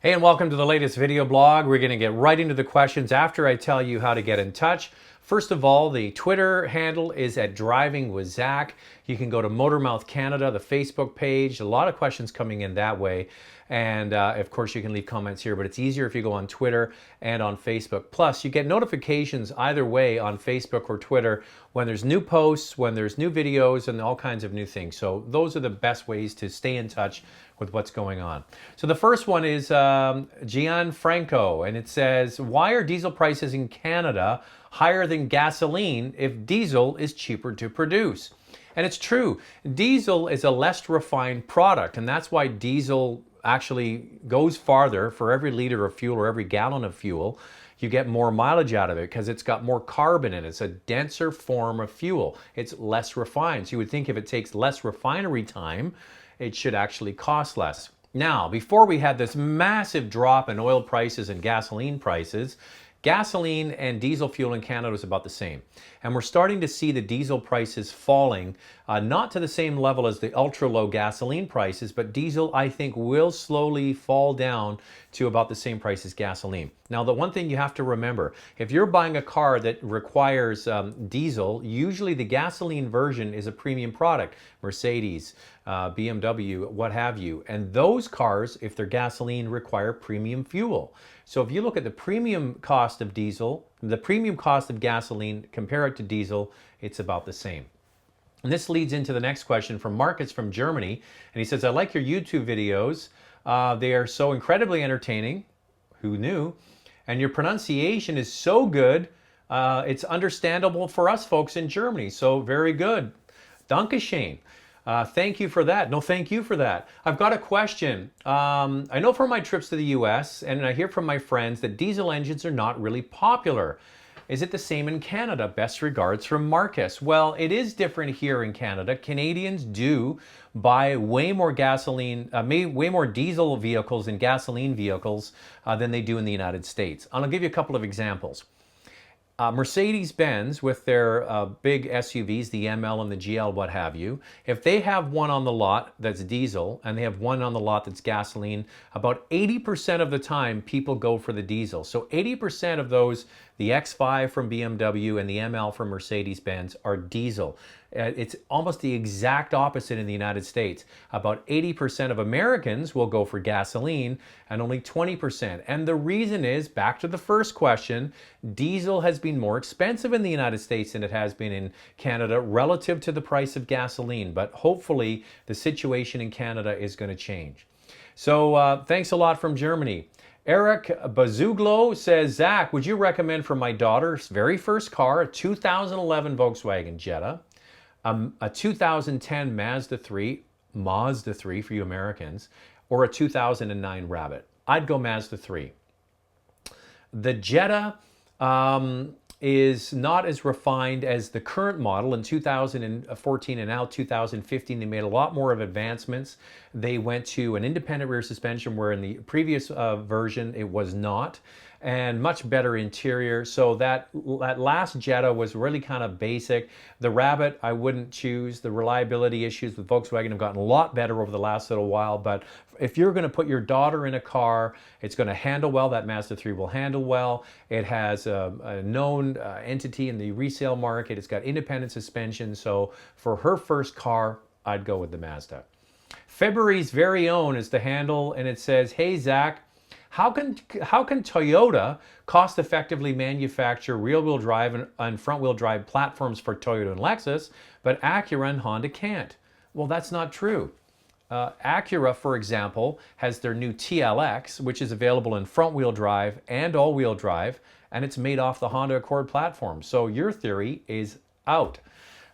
Hey, and welcome to the latest video blog. We're going to get right into the questions after I tell you how to get in touch. First of all, the Twitter handle is at Driving with Zack. You can go to Motormouth Canada, the Facebook page. A lot of questions coming in that way. And of course, you can leave comments here, but it's easier if you go on Twitter and on Facebook. Plus, you get notifications either way on Facebook or Twitter when there's new posts, when there's new videos, and all kinds of new things. So those are the best ways to stay in touch with what's going on. So the first one is Gianfranco, and it says, why are diesel prices in Canada higher than gasoline if diesel is cheaper to produce? And it's true. Diesel is a less refined product, and that's why diesel actually goes farther. For every liter of fuel or every gallon of fuel, you get more mileage out of it because it's got more carbon in it. It's a denser form of fuel. It's less refined. So you would think if it takes less refinery time, it should actually cost less. Now, before we had this massive drop in oil prices and gasoline prices, gasoline and diesel fuel in Canada was about the same. And we're starting to see the diesel prices falling, not to the same level as the ultra low gasoline prices, but diesel, I think, will slowly fall down to about the same price as gasoline. Now, the one thing you have to remember, if you're buying a car that requires diesel, usually the gasoline version is a premium product, Mercedes, BMW, what have you. And those cars, if they're gasoline, require premium fuel. So if you look at the premium cost of diesel, the premium cost of gasoline, compare it to diesel, it's about the same. And this leads into the next question from Marcus from Germany. And he says, I like your YouTube videos. They are so incredibly entertaining. Who knew? And your pronunciation is so good. It's understandable for us folks in Germany. So very good. Dankeschön. Thank you for that. No, thank you for that. I've got a question. I know from my trips to the US, and I hear from my friends that diesel engines are not really popular. Is it the same in Canada? Best regards from Marcus. Well, it is different here in Canada. Canadians do buy way more gasoline, way more diesel vehicles and gasoline vehicles than they do in the United States. And I'll give you a couple of examples. Mercedes-Benz with their big SUVs, the ML and the GL, what have you, if they have one on the lot that's diesel and they have one on the lot that's gasoline, about 80% of the time people go for the diesel. So 80% of those, the X5 from BMW and the ML from Mercedes-Benz, are diesel. It's almost the exact opposite in the United States. About 80% of Americans will go for gasoline and only 20%. And the reason is, back to the first question, diesel has been more expensive in the United States than it has been in Canada relative to the price of gasoline. But hopefully the situation in Canada is going to change. So thanks a lot from Germany. Eric Bazuglo says, Zach, would you recommend for my daughter's very first car, a 2011 Volkswagen Jetta, a 2010 Mazda 3 for you Americans, or a 2009 Rabbit? I'd go Mazda 3. The Jetta is not as refined as the current model in 2014 and now 2015. They made a lot more of advancements. They went to an independent rear suspension where in the previous version it was not, and much better interior. So that last Jetta was really kind of basic. The Rabbit I wouldn't choose. The reliability issues with Volkswagen have gotten a lot better over the last little while, but if you're going to put your daughter in a car, it's going to handle well. That Mazda 3 will handle well. It has a known entity in the resale market. It's got independent suspension. So for her first car, I'd go with the Mazda. February's very own is the handle, and it says, hey, Zach, how can Toyota cost effectively manufacture rear-wheel drive and front-wheel drive platforms for Toyota and Lexus, but Acura and Honda can't? Well, that's not true. Acura, for example, has their new TLX, which is available in front-wheel drive and all-wheel drive, and it's made off the Honda Accord platform. So your theory is out.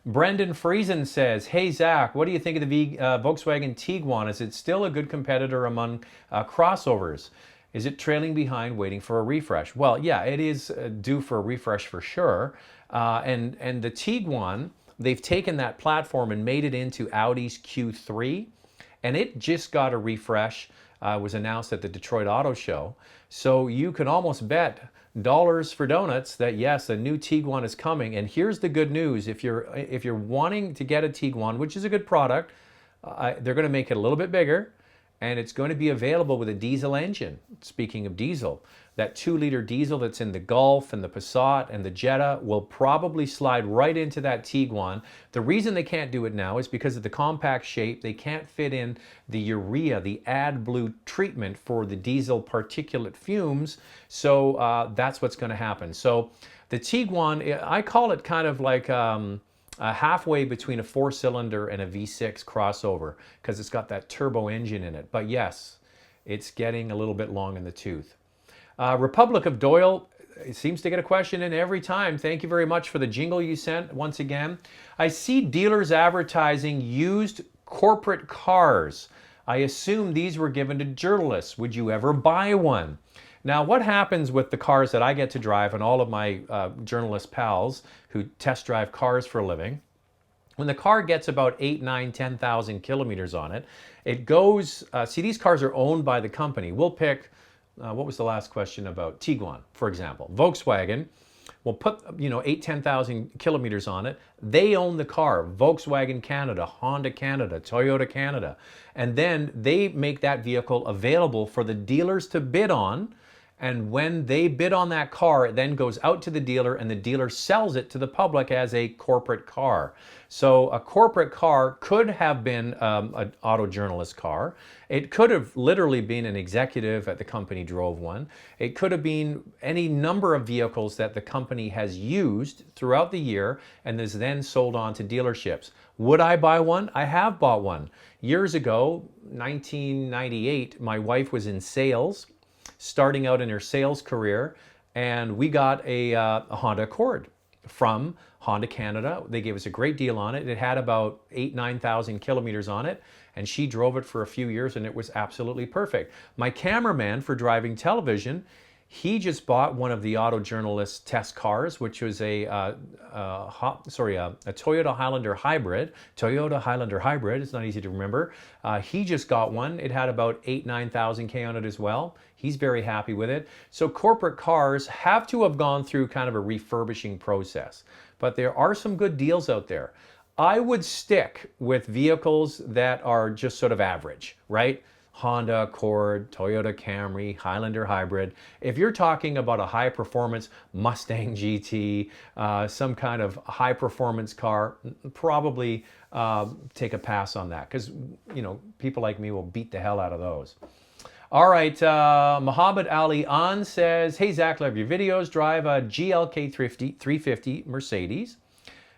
Brendan Friesen says, hey, Zach, what do you think of the Volkswagen Tiguan? Is it still a good competitor among crossovers? Is it trailing behind, waiting for a refresh? Well, yeah, it is due for a refresh for sure. And the Tiguan, they've taken that platform and made it into Audi's Q3, and it just got a refresh. Was announced at the Detroit Auto Show. So you can almost bet dollars for donuts that yes, a new Tiguan is coming. And here's the good news: if you're wanting to get a Tiguan, which is a good product, they're going to make it a little bit bigger. and it's going to be available with a diesel engine. Speaking of diesel, that 2-liter diesel that's in the Golf and the Passat and the Jetta will probably slide right into that Tiguan. The reason they can't do it now is because of the compact shape. They can't fit in the urea, the AdBlue treatment for the diesel particulate fumes. So that's what's going to happen. So the Tiguan, I call it kind of like halfway between a 4-cylinder and a V6 crossover, because it's got that turbo engine in it. But yes, it's getting a little bit long in the tooth. Republic of Doyle seems to get a question in every time. Thank you very much for the jingle you sent once again. I see dealers advertising used corporate cars. I assume these were given to journalists. Would you ever buy one? Now, what happens with the cars that I get to drive and all of my journalist pals who test drive cars for a living, when the car gets about 8, 9, 10,000 kilometers on it, it goes, see, these cars are owned by the company. We'll pick, what was the last question about? Tiguan, for example. Volkswagen will put, 8, 10,000 kilometers on it. They own the car. Volkswagen Canada, Honda Canada, Toyota Canada. And then they make that vehicle available for the dealers to bid on. And when they bid on that car, it then goes out to the dealer, and the dealer sells it to the public as a corporate car. So a corporate car could have been an auto journalist car. It could have literally been an executive at the company drove one. It could have been any number of vehicles that the company has used throughout the year and is then sold on to dealerships. Would I buy one? I have bought one. Years ago, 1998, my wife was in sales, starting out in her sales career, and we got a Honda Accord from Honda Canada. They gave us a great deal on it. It had about 8,000, 9,000 kilometers on it, and she drove it for a few years, and it was absolutely perfect. My cameraman for driving television, he just bought one of the auto journalist test cars, which was a Toyota Highlander Hybrid. Toyota Highlander Hybrid, it's not easy to remember. He just got one. It had about 8,000, 9,000 K on it as well. He's very happy with it. So corporate cars have to have gone through kind of a refurbishing process, but there are some good deals out there. I would stick with vehicles that are just sort of average, right? Honda Accord, Toyota Camry, Highlander Hybrid. If you're talking about a high performance Mustang GT, some kind of high performance car, probably take a pass on that, because people like me will beat the hell out of those. All right, Muhammad Ali An says, hey Zach, love your videos, drive a GLK 350 Mercedes.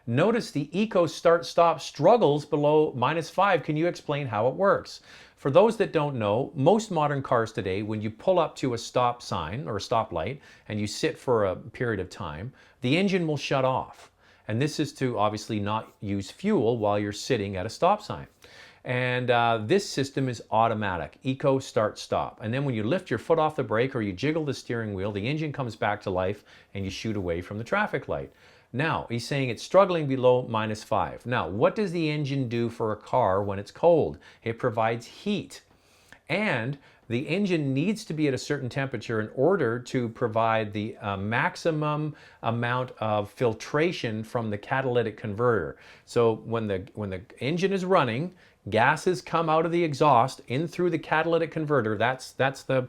Notice the Eco StartStop struggles below -5. Can you explain how it works? For those that don't know, most modern cars today, when you pull up to a stop sign or a stoplight and you sit for a period of time, the engine will shut off. And this is to obviously not use fuel while you're sitting at a stop sign. And this system is automatic, Eco Start Stop. And then when you lift your foot off the brake or you jiggle the steering wheel, the engine comes back to life and you shoot away from the traffic light. Now, he's saying it's struggling below -5. Now, what does the engine do for a car when it's cold? It provides heat. And the engine needs to be at a certain temperature in order to provide the maximum amount of filtration from the catalytic converter. So when the engine is running, gases come out of the exhaust in through the catalytic converter. That's the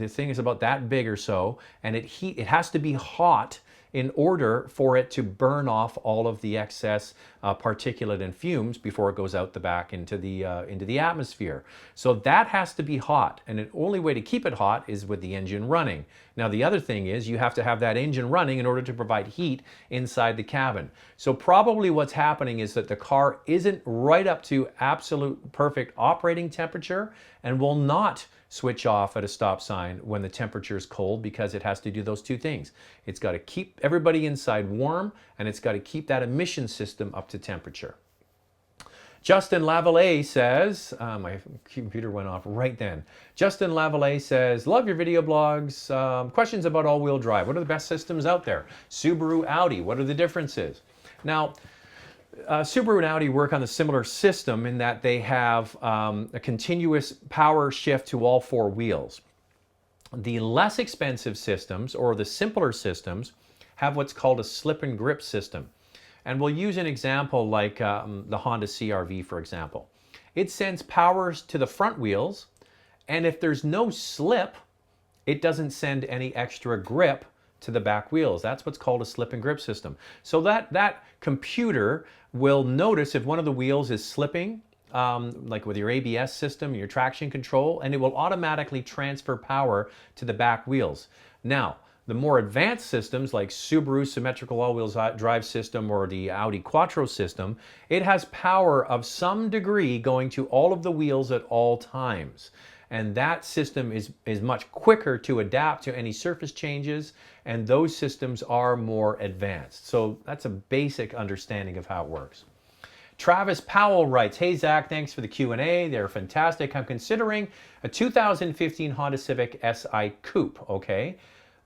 thing is about that big or so, and it has to be hot in order for it to burn off all of the excess particulate and fumes before it goes out the back into the atmosphere. So that has to be hot, and the only way to keep it hot is with the engine running. Now the other thing is you have to have that engine running in order to provide heat inside the cabin. So probably what's happening is that the car isn't right up to absolute perfect operating temperature and will not switch off at a stop sign when the temperature is cold, because it has to do those two things. It's got to keep everybody inside warm, and it's got to keep that emission system up to temperature. Justin Lavallee says, my computer went off right then. Justin Lavallee says, love your video blogs. Questions about all-wheel drive. What are the best systems out there? Subaru, Audi, what are the differences? Now, Subaru and Audi work on a similar system in that they have a continuous power shift to all four wheels. The less expensive systems, or the simpler systems, have what's called a slip and grip system. And we'll use an example like the Honda CR-V, for example. It sends power to the front wheels And if there's no slip, it doesn't send any extra grip to the back wheels. That's what's called a slip and grip system. So that computer will notice if one of the wheels is slipping, like with your ABS system, your traction control, and it will automatically transfer power to the back wheels. Now, the more advanced systems like Subaru symmetrical all-wheel drive system or the Audi Quattro system, it has power of some degree going to all of the wheels at all times. And that system is much quicker to adapt to any surface changes, and those systems are more advanced. So that's a basic understanding of how it works. Travis Powell writes, hey Zach, thanks for the Q&A. They're fantastic. I'm considering a 2015 Honda Civic SI Coupe, okay?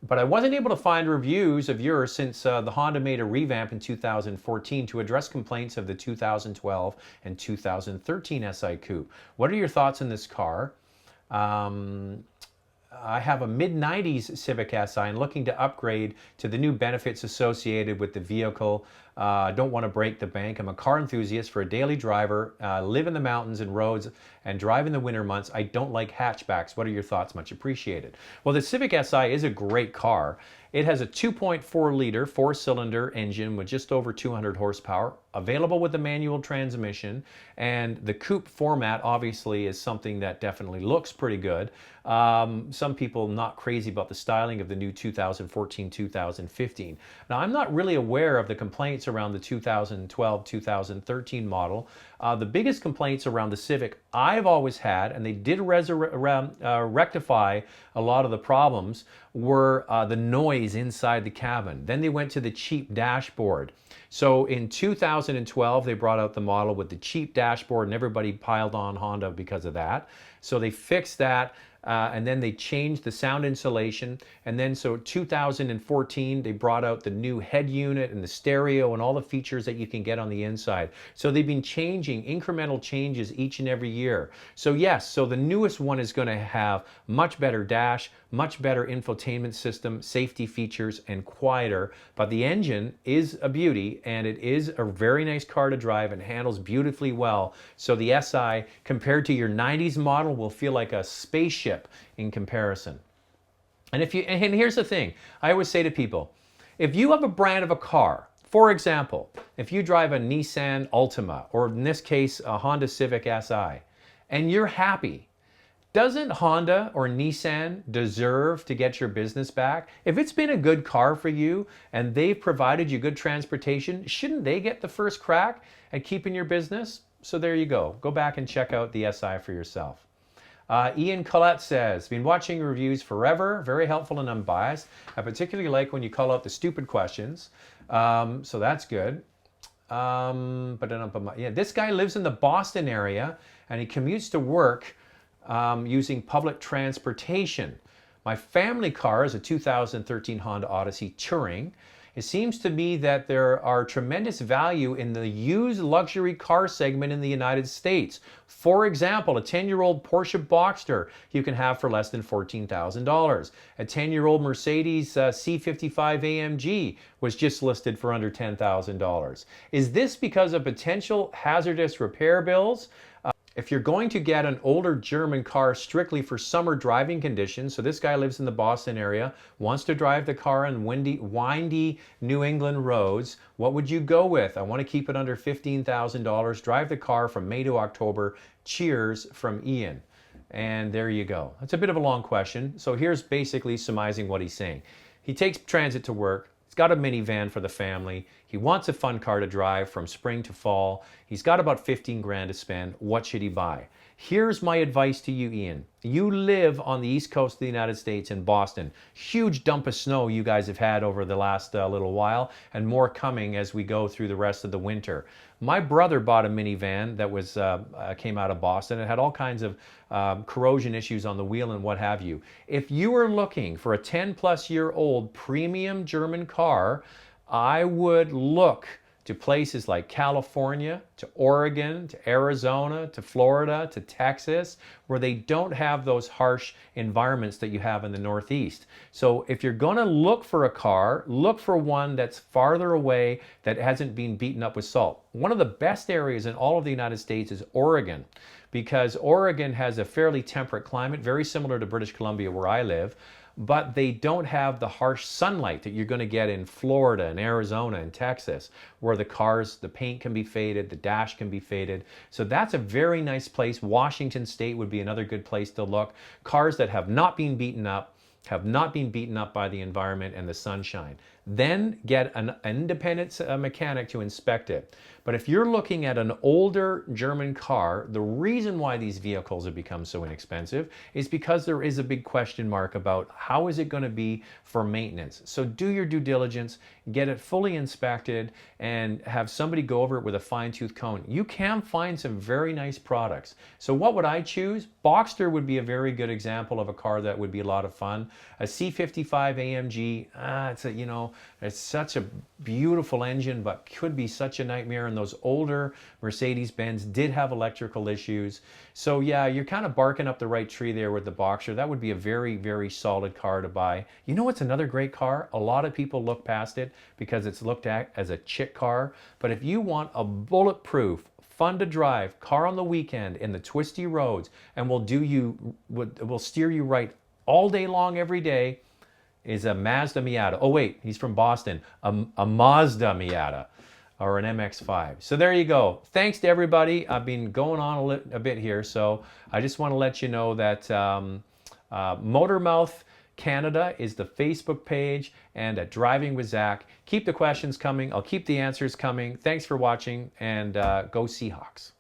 But I wasn't able to find reviews of yours since the Honda made a revamp in 2014 to address complaints of the 2012 and 2013 SI Coupe. What are your thoughts on this car? I have a mid-90s Civic SI and looking to upgrade to the new benefits associated with the vehicle. Don't want to break the bank. I'm a car enthusiast for a daily driver, live in the mountains and roads, and drive in the winter months. I don't like hatchbacks. What are your thoughts? Much appreciated. Well, the Civic SI is a great car. It has a 2.4-liter four-cylinder engine with just over 200 horsepower, available with a manual transmission, and the coupe format obviously is something that definitely looks pretty good. Some people not crazy about the styling of the new 2014-2015. Now, I'm not really aware of the complaints around the 2012-2013 model. The biggest complaints around the Civic I've always had, and they did rectify a lot of the problems, were the noise inside the cabin. Then they went to the cheap dashboard. So in 2012, they brought out the model with the cheap dashboard, and everybody piled on Honda because of that. So they fixed that. And then they changed the sound insulation. And then so 2014, they brought out the new head unit and the stereo and all the features that you can get on the inside. So they've been changing, incremental changes each and every year. So yes, so the newest one is going to have much better dash, much better infotainment system, safety features, and quieter. But the engine is a beauty, and it is a very nice car to drive and handles beautifully well. So the SI, compared to your 90s model, will feel like a spaceship in comparison. And here's the thing, I always say to people, if you have a brand of a car, for example, if you drive a Nissan Altima, or in this case, a Honda Civic SI, and you're happy, doesn't Honda or Nissan deserve to get your business back? If it's been a good car for you and they've provided you good transportation, shouldn't they get the first crack at keeping your business? So there you go. Go back and check out the SI for yourself. Ian Collette says, been watching reviews forever, very helpful and unbiased. I particularly like when you call out the stupid questions. So that's good. Yeah, this guy lives in the Boston area and he commutes to work using public transportation. My family car is a 2013 Honda Odyssey Touring. It seems to me that there are tremendous value in the used luxury car segment in the United States. For example, a 10-year-old Porsche Boxster you can have for less than $14,000. A 10-year-old Mercedes C55 AMG was just listed for under $10,000. Is this because of potential hazardous repair bills? If you're going to get an older German car strictly for summer driving conditions, so this guy lives in the Boston area, wants to drive the car on windy New England roads, what would you go with? I want to keep it under $15,000, drive the car from May to October. Cheers from Ian. And there you go. That's a bit of a long question. So here's basically surmising what he's saying. He takes transit to work. He's got a minivan for the family. He wants a fun car to drive from spring to fall. He's got about 15 grand to spend. What should he buy? Here's my advice to you, Ian. You live on the East Coast of the United States in Boston. Huge dump of snow you guys have had over the last little while, and more coming as we go through the rest of the winter. My brother bought a minivan that was came out of Boston. It had all kinds of corrosion issues on the wheel and what have you. If you are looking for a 10-plus-year-old premium German car, I would look to places like California, to Oregon, to Arizona, to Florida, to Texas, where they don't have those harsh environments that you have in the Northeast. So if you're going to look for a car, look for one that's farther away, that hasn't been beaten up with salt. One of the best areas in all of the United States is Oregon. because Oregon has a fairly temperate climate, very similar to British Columbia where I live, but they don't have the harsh sunlight that you're going to get in Florida and Arizona and Texas, where the cars, the paint can be faded, the dash can be faded. So that's a very nice place. Washington State would be another good place to look. Cars that have not been beaten up, by the environment and the sunshine. Then get an independent mechanic to inspect it. But if you're looking at an older German car, the reason why these vehicles have become so inexpensive is because there is a big question mark about how is it going to be for maintenance. So do your due diligence, get it fully inspected, and have somebody go over it with a fine-tooth comb. You can find some very nice products. So what would I choose? Boxster would be a very good example of a car that would be a lot of fun. A C55 AMG, it's such a beautiful engine, but could be such a nightmare. And those older Mercedes-Benz did have electrical issues. So yeah, you're kind of barking up the right tree there with the Boxster. That would be a very, very solid car to buy. You know what's another great car? A lot of people look past it because it's looked at as a chick car. But if you want a bulletproof, fun to drive car on the weekend in the twisty roads and will steer you right all day long every day, is a Mazda Miata. Oh wait, he's from Boston. A Mazda Miata or an MX-5. So there you go. Thanks to everybody. I've been going on a bit here, so I just want to let you know that Motormouth Canada is the Facebook page, and at Driving with Zack. Keep the questions coming. I'll keep the answers coming. Thanks for watching, and go Seahawks.